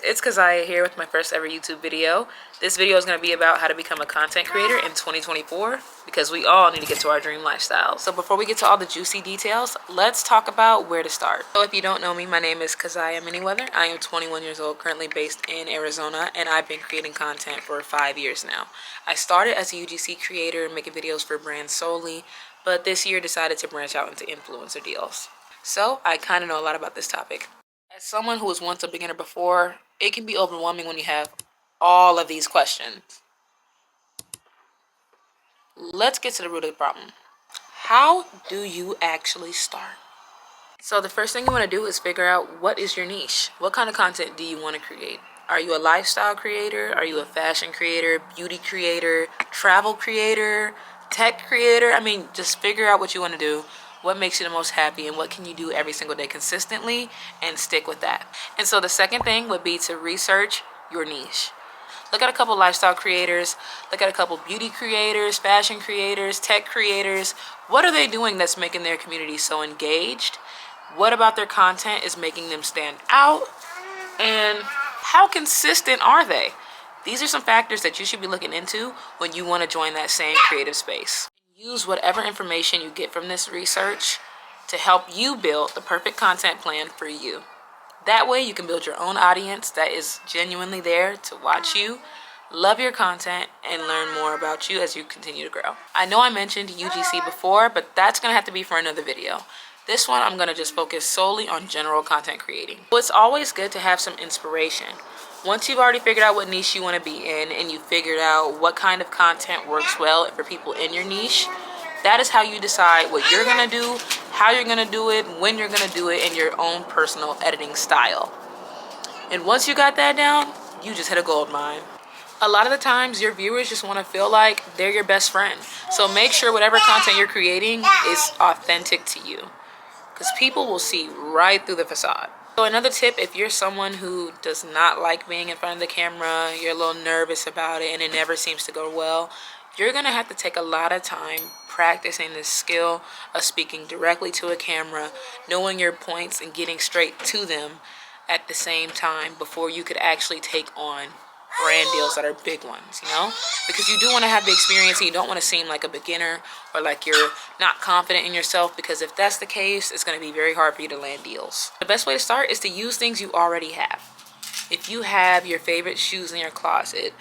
it's Keziah here with my first ever YouTube video. This video is going to be about how to become a content creator in 2024 because we all need to get to our dream lifestyle. So before we get to all the juicy details, let's talk about where to start. So if you don't know me, my name is Keziah Manyweather. I am 21 years old, currently based in Arizona, and I've been creating content for 5 years now. I started as a UGC creator, making videos for brands solely, but this year decided to branch out into influencer deals. So I kind of know a lot about this topic. As someone who was once a beginner before, it can be overwhelming when you have all of these questions. Let's get to the root of the problem. How do you actually start? So the first thing you want to do is figure out what is your niche. What kind of content do you want to create? Are you a lifestyle creator? Are you a fashion creator, beauty creator, travel creator, tech creator? I mean, just figure out what you want to do. What makes you the most happy, and what can you do every single day consistently and stick with that. And so the second thing would be to research your niche. Look at a couple lifestyle creators, look at a couple beauty creators, fashion creators, tech creators. What are they doing that's making their community so engaged? What about their content is making them stand out? And how consistent are they? These are some factors that you should be looking into when you want to join that same creative space. Use whatever information you get from this research to help you build the perfect content plan for you. That way you can build your own audience that is genuinely there to watch you, love your content, and learn more about you as you continue to grow. I know I mentioned UGC before, but that's going to have to be for another video. This one, I'm going to just focus solely on general content creating. So it's always good to have some inspiration. Once you've already figured out what niche you want to be in and you figured out what kind of content works well for people in your niche, that is how you decide what you're going to do, how you're going to do it, when you're going to do it in your own personal editing style. And once you got that down, you just hit a gold mine. A lot of the times your viewers just want to feel like they're your best friend. So make sure whatever content you're creating is authentic to you, because people will see right through the facade. So another tip, if you're someone who does not like being in front of the camera, you're a little nervous about it and it never seems to go well, you're going to have to take a lot of time practicing this skill of speaking directly to a camera, knowing your points and getting straight to them at the same time before you could actually take on brand deals that are big ones, you know? Because you do want to have the experience and you don't want to seem like a beginner or like you're not confident in yourself, because if that's the case, it's going to be very hard for you to land deals. The best way to start is to use things you already have. If you have your favorite shoes in your closet,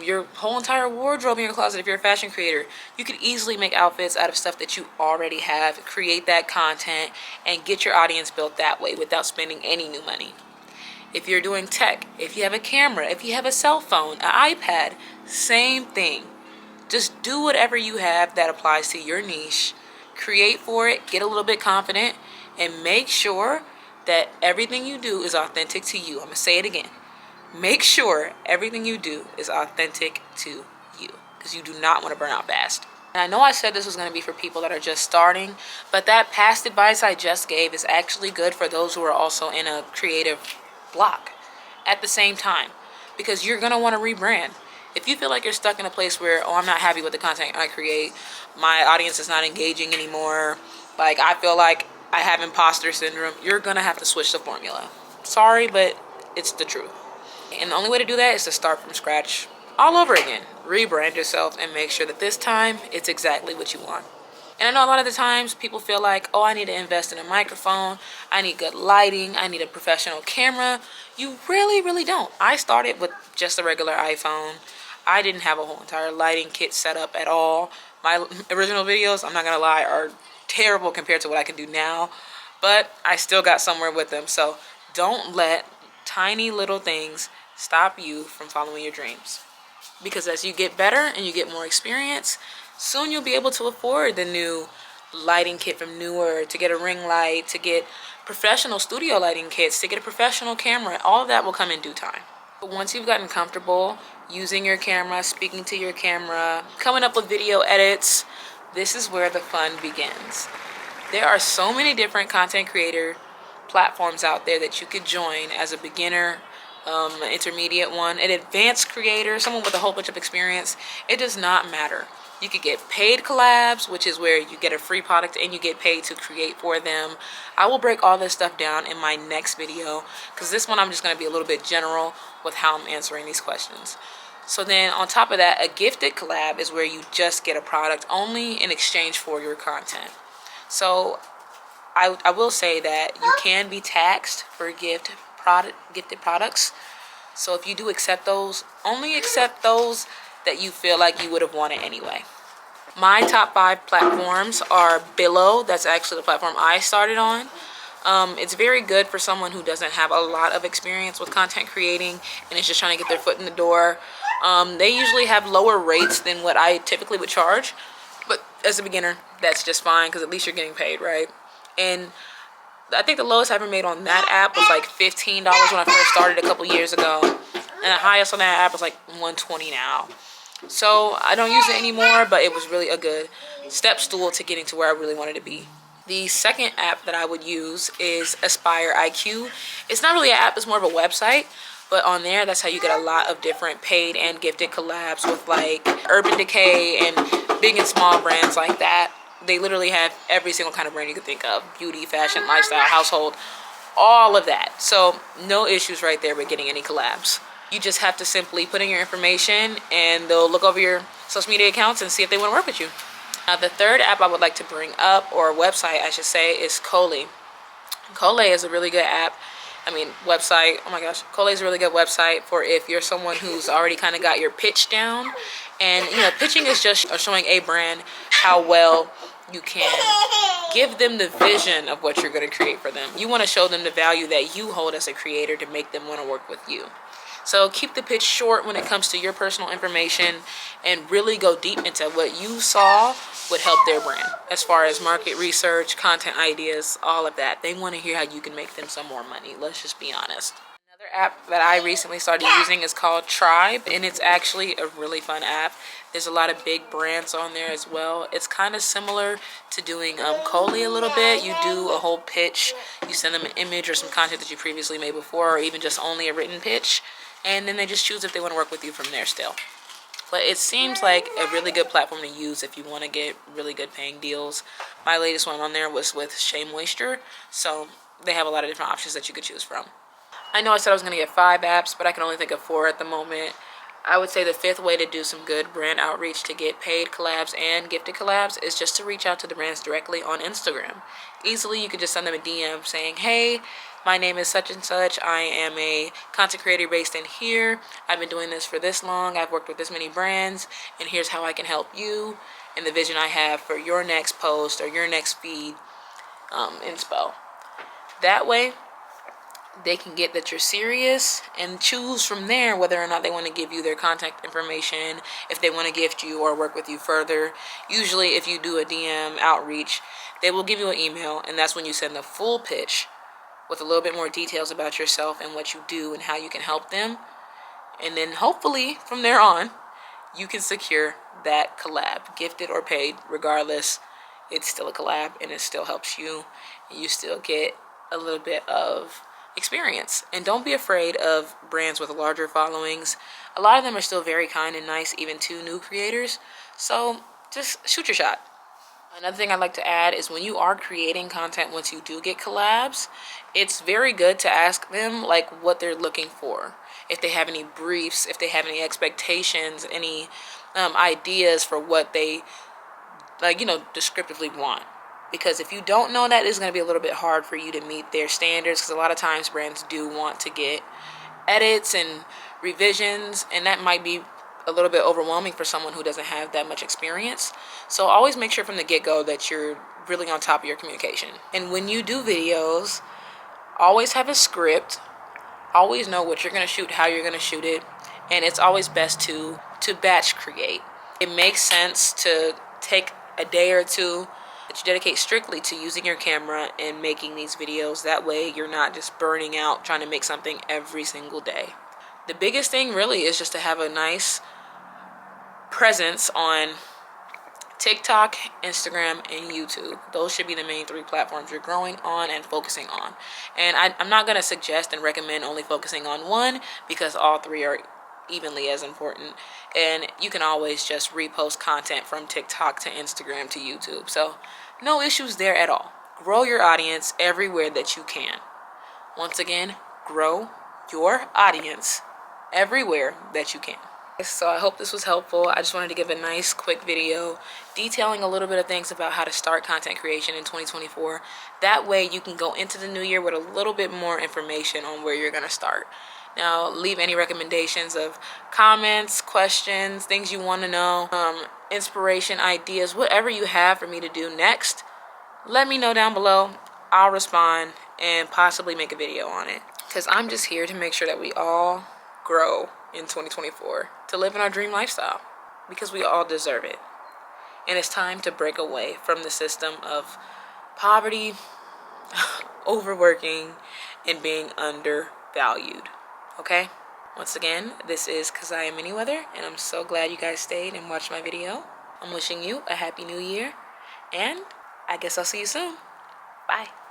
your whole entire wardrobe in your closet, if you're a fashion creator, you could easily make outfits out of stuff that you already have, create that content, and get your audience built that way without spending any new money. If you're doing tech, if you have a camera, if you have a cell phone, an iPad, same thing. Just do whatever you have that applies to your niche, create for it, get a little bit confident, and make sure that everything you do is authentic to you. I'm going to say it again. Make sure everything you do is authentic to you, because you do not want to burn out fast. And I know I said this was going to be for people that are just starting, but that past advice I just gave is actually good for those who are also in a creative block at the same time, because you're going to want to rebrand. If you feel like you're stuck in a place where, oh, I'm not happy with the content I create, my audience is not engaging anymore, like I feel like I have imposter syndrome, you're going to have to switch the formula. Sorry, but it's the truth. And the only way to do that is to start from scratch all over again. Rebrand yourself and make sure that this time it's exactly what you want. And I know a lot of the times people feel like, oh, I need to invest in a microphone, I need good lighting, I need a professional camera. You really, really don't. I started with just a regular iPhone. I didn't have a whole entire lighting kit set up at all. My original videos, I'm not going to lie, are terrible compared to what I can do now, but I still got somewhere with them. So don't let tiny little things stop you from following your dreams, because as you get better and you get more experience, soon you'll be able to afford the new lighting kit from Newer, to get a ring light, to get professional studio lighting kits, to get a professional camera. All of that will come in due time. But once you've gotten comfortable using your camera, speaking to your camera, coming up with video edits, this is where the fun begins. There are so many different content creator platforms out there that you could join as a beginner, an intermediate one, an advanced creator, someone with a whole bunch of experience. It does not matter. You could get paid collabs, which is where you get a free product and you get paid to create for them. I will break all this stuff down in my next video, because this one I'm just going to be a little bit general with how I'm answering these questions. So then on top of that, a gifted collab is where you just get a product only in exchange for your content. So I will say that you can be taxed for gifted products. So if you do accept those, only accept those that you feel like you would have wanted anyway. My top 5 platforms are Billow. That's actually the platform I started on. It's very good for someone who doesn't have a lot of experience with content creating and is just trying to get their foot in the door. They usually have lower rates than what I typically would charge, but as a beginner, that's just fine, because at least you're getting paid, right? And I think the lowest I ever made on that app was like $15 when I first started a couple years ago, and the highest on that app was like $120 now. So I don't use it anymore, but it was really a good step stool to getting to where I really wanted to be. The second app that I would use is Aspire IQ. It's not really an app, it's more of a website. But on there, that's how you get a lot of different paid and gifted collabs with like Urban Decay and big and small brands like that. They literally have every single kind of brand you could think of. Beauty, fashion, lifestyle, household, all of that. So no issues right there with getting any collabs. You just have to simply put in your information and they'll look over your social media accounts and see if they want to work with you. Now the third app I would like to bring up, or website I should say, is Coley. Coley is a really good app. Website. Oh my gosh. Coley is a really good website for if you're someone who's already kind of got your pitch down. And, pitching is just showing a brand how well you can give them the vision of what you're going to create for them. You want to show them the value that you hold as a creator to make them want to work with you. So keep the pitch short when it comes to your personal information and really go deep into what you saw would help their brand. As far as market research, content ideas, all of that. They want to hear how you can make them some more money. Let's just be honest. Another app that I recently started using is called Tribe, and it's actually a really fun app. There's a lot of big brands on there as well. It's kind of similar to doing Coley a little bit. You do a whole pitch. You send them an image or some content that you previously made before, or even just only a written pitch. And then they just choose if they want to work with you from there still. But it seems like a really good platform to use if you want to get really good paying deals. My latest one on there was with Shea Moisture. So they have a lot of different options that you could choose from. I know I said I was going to get 5 apps, but I can only think of 4 at the moment. I would say the 5th way to do some good brand outreach to get paid collabs and gifted collabs is just to reach out to the brands directly on Instagram. Easily, you could just send them a DM saying, hey, my name is such and such. I am a content creator based in here. I've been doing this for this long. I've worked with this many brands, and here's how I can help you and the vision I have for your next post or your next feed inspo. That way, they can get that you're serious and choose from there whether or not they want to give you their contact information, if they want to gift you or work with you further. Usually, if you do a DM outreach, they will give you an email, and that's when you send the full pitch with a little bit more details about yourself and what you do and how you can help them. And then hopefully from there on, you can secure that collab, gifted or paid. Regardless, it's still a collab and it still helps you. You still get a little bit of experience. And don't be afraid of brands with larger followings. A lot of them are still very kind and nice, even to new creators. So just shoot your shot. Another thing I'd like to add is when you are creating content, once you do get collabs, it's very good to ask them like what they're looking for. If they have any briefs, if they have any expectations, any ideas for what they descriptively want. Because if you don't know that, it's going to be a little bit hard for you to meet their standards, because a lot of times brands do want to get edits and revisions, and that might be a little bit overwhelming for someone who doesn't have that much experience. So always make sure from the get-go that you're really on top of your communication. And when you do videos, always have a script. Always know what you're going to shoot, how you're going to shoot it. And it's always best to batch create. It makes sense to take a day or two that you dedicate strictly to using your camera and making these videos. That way you're not just burning out trying to make something every single day. The biggest thing really is just to have a nice presence on TikTok, Instagram, and YouTube. Those should be the main 3 platforms you're growing on and focusing on. And I'm not going to suggest and recommend only focusing on one, because all 3 are evenly as important. And you can always just repost content from TikTok to Instagram to YouTube. So no issues there at all. Grow your audience everywhere that you can. Once again, grow your audience everywhere that you can. So I hope this was helpful. I just wanted to give a nice quick video detailing a little bit of things about how to start content creation in 2024. That way you can go into the new year with a little bit more information on where you're going to start. Now, leave any recommendations of comments, questions, things you want to know, inspiration, ideas, whatever you have for me to do next. Let me know down below. I'll respond and possibly make a video on it. Because I'm just here to make sure that we all grow in 2024 to live in our dream lifestyle, because we all deserve it. And it's time to break away from the system of poverty, overworking, and being undervalued. Okay? Once again, this is Keziah Miniweather, and I'm so glad you guys stayed and watched my video. I'm wishing you a happy new year, and I guess I'll see you soon. Bye.